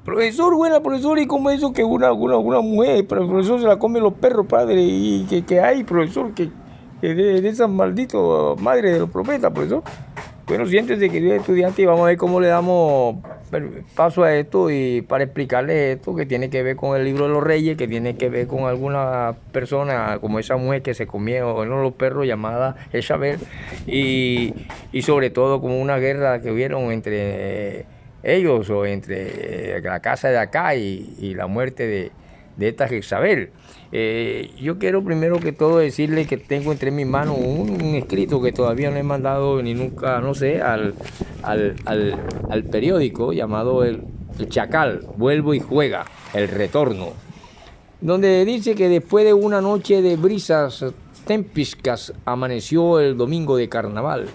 Profesor, buena profesor, ¿y cómo es eso que una mujer, pero el profesor se la come los perros, padre? ¿Y que hay, profesor, que de esas malditas madres de los profetas, profesor? Bueno, siéntese, querido estudiante, y vamos a ver cómo le damos paso a esto y para explicarle esto que tiene que ver con el libro de los reyes, que tiene que ver con alguna persona como esa mujer que se comieron los perros llamada Jezabel y sobre todo como una guerra que hubieron entre ellos o entre la casa de acá y la muerte de esta Jezabel. Yo quiero primero que todo decirle que tengo entre mis manos un escrito que todavía no he mandado ni nunca, no sé, al periódico llamado el Chacal, Vuelvo y Juega, el retorno, donde dice que después de una noche de brisas tempiscas amaneció el domingo de carnaval,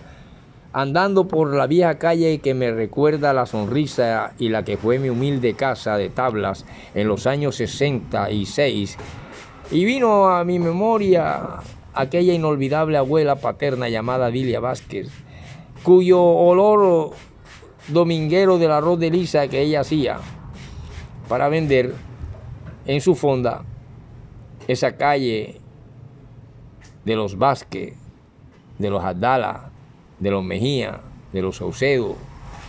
andando por la vieja calle que me recuerda la sonrisa y la que fue mi humilde casa de tablas en los años 66, y vino a mi memoria aquella inolvidable abuela paterna llamada Dilia Vázquez, cuyo olor dominguero del arroz de lisa que ella hacía para vender en su fonda, esa calle de los Vázquez, de los Abdala, de los Mejía, de los Saucedo,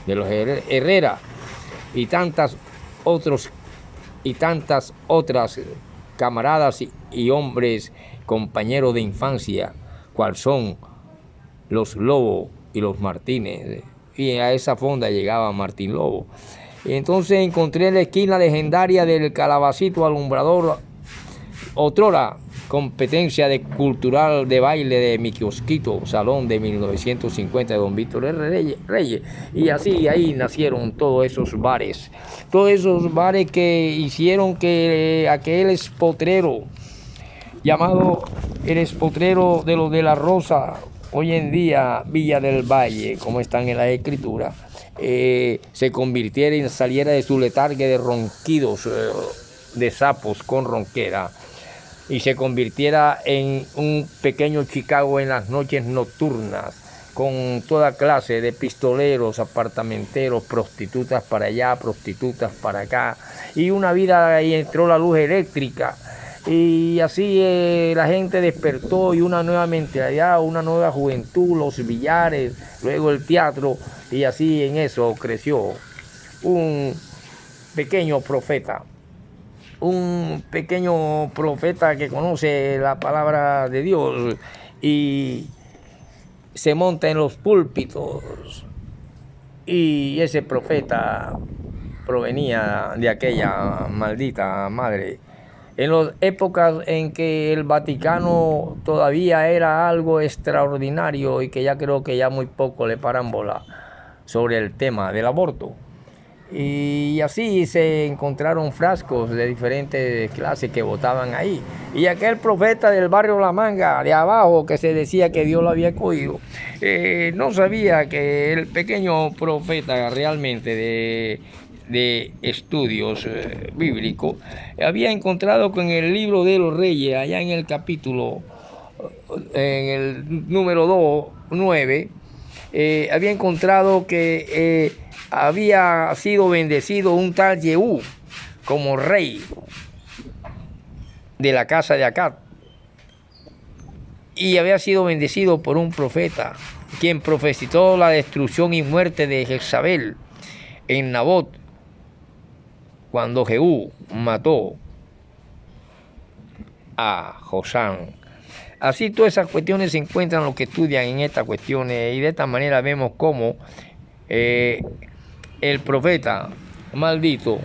de los Herrera y tantas otras camaradas y hombres compañeros de infancia, cual son los Lobo y los Martínez. Y a esa fonda llegaba Martín Lobo. Y entonces encontré la esquina legendaria del Calabacito Alumbrador, otrora competencia cultural de baile de mi kiosquito, salón de 1950 de don Víctor R. Reyes. Y así ahí nacieron todos esos bares que hicieron que aquel espotrero llamado el espotrero de los de la Rosa, hoy en día Villa del Valle, como están en la escritura, se convirtiera y saliera de su letargue de ronquidos de sapos con ronquera y se convirtiera en un pequeño Chicago en las noches nocturnas, con toda clase de pistoleros, apartamenteros, prostitutas para allá, prostitutas para acá, y una vida, ahí entró la luz eléctrica, y así la gente despertó, y una nueva mentalidad, una nueva juventud, los billares, luego el teatro, y así en eso creció un pequeño profeta que conoce la palabra de Dios y se monta en los púlpitos, y ese profeta provenía de aquella maldita madre en las épocas en que el Vaticano todavía era algo extraordinario y que ya creo que ya muy poco le paran bola sobre el tema del aborto. Y así se encontraron frascos de diferentes clases que botaban ahí. Y aquel profeta del barrio La Manga, de abajo, que se decía que Dios lo había escogido, no sabía que el pequeño profeta realmente de estudios bíblicos había encontrado con el libro de los Reyes, allá en el capítulo, en el número 9, había encontrado que había sido bendecido un tal Jehú como rey de la casa de Acab, y había sido bendecido por un profeta, quien profetizó la destrucción y muerte de Jezabel en Nabot, cuando Jehú mató a Josán. Así todas esas cuestiones se encuentran los que estudian en estas cuestiones, y de esta manera vemos cómo el profeta maldito,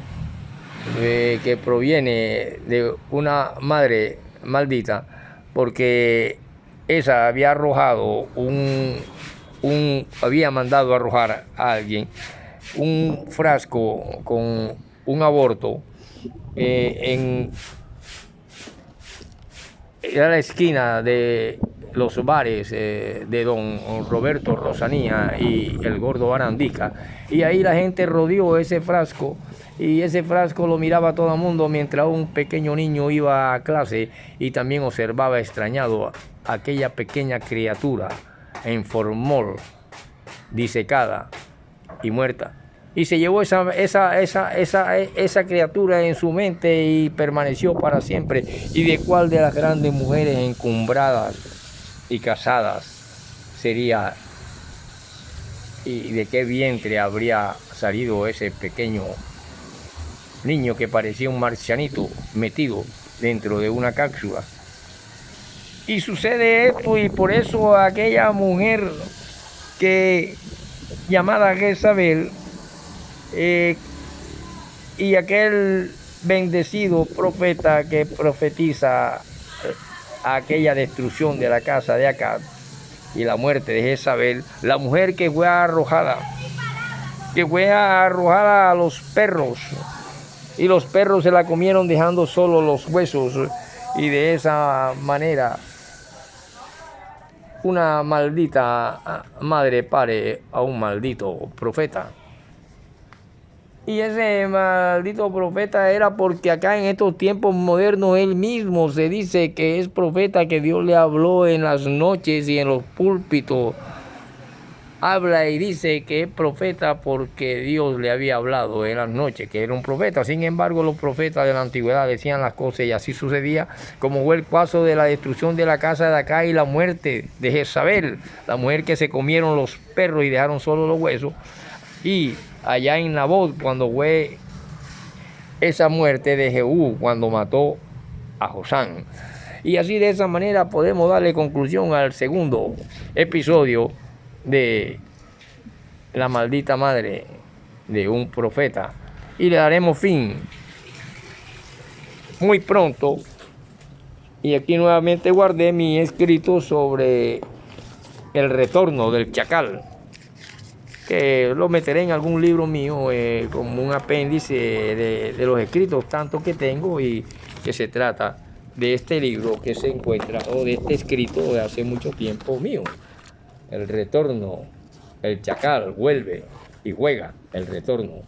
que proviene de una madre maldita, porque esa había arrojado había mandado arrojar a alguien un frasco con un aborto en la esquina de los bares de don Roberto Rosanía y el gordo Barandica, y ahí la gente rodeó ese frasco, y ese frasco lo miraba todo el mundo mientras un pequeño niño iba a clase y también observaba extrañado a aquella pequeña criatura en formol, disecada y muerta, y se llevó esa criatura en su mente y permaneció para siempre. ¿Y de cuál de las grandes mujeres encumbradas y casadas sería, y de qué vientre habría salido ese pequeño niño que parecía un marcianito metido dentro de una cápsula? Y sucede esto, y por eso aquella mujer llamada Jezabel, y aquel bendecido profeta que profetiza aquella destrucción de la casa de Acab y la muerte de Jezabel, la mujer que fue arrojada a los perros, y los perros se la comieron dejando solo los huesos, y de esa manera una maldita madre pare a un maldito profeta. Y ese maldito profeta era porque acá en estos tiempos modernos él mismo se dice que es profeta, que Dios le habló en las noches y en los púlpitos. Habla y dice que es profeta porque Dios le había hablado en las noches, que era un profeta. Sin embargo, los profetas de la antigüedad decían las cosas y así sucedía, como fue el caso de la destrucción de la casa de Acab y la muerte de Jezabel, la mujer que se comieron los perros y dejaron solo los huesos. Y allá en Nabot, cuando fue esa muerte de Jehú, cuando mató a Josán. Y así de esa manera podemos darle conclusión al segundo episodio de la maldita madre de un profeta, y le daremos fin muy pronto. Y aquí nuevamente guardé mi escrito sobre el retorno del chacal, que lo meteré en algún libro mío como un apéndice de los escritos tanto que tengo, y que se trata de este libro que se encuentra, o de este escrito de hace mucho tiempo mío. El retorno, el chacal vuelve y juega el retorno.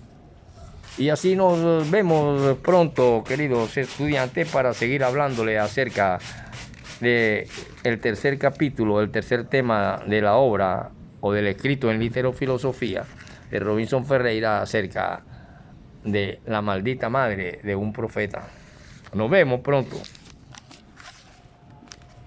Y así nos vemos pronto, queridos estudiantes, para seguir hablándole acerca de el tercer capítulo, el tercer tema de la obra o del escrito en Literofilosofía de Robinson Ferreira acerca de la maldita madre de un profeta. Nos vemos pronto.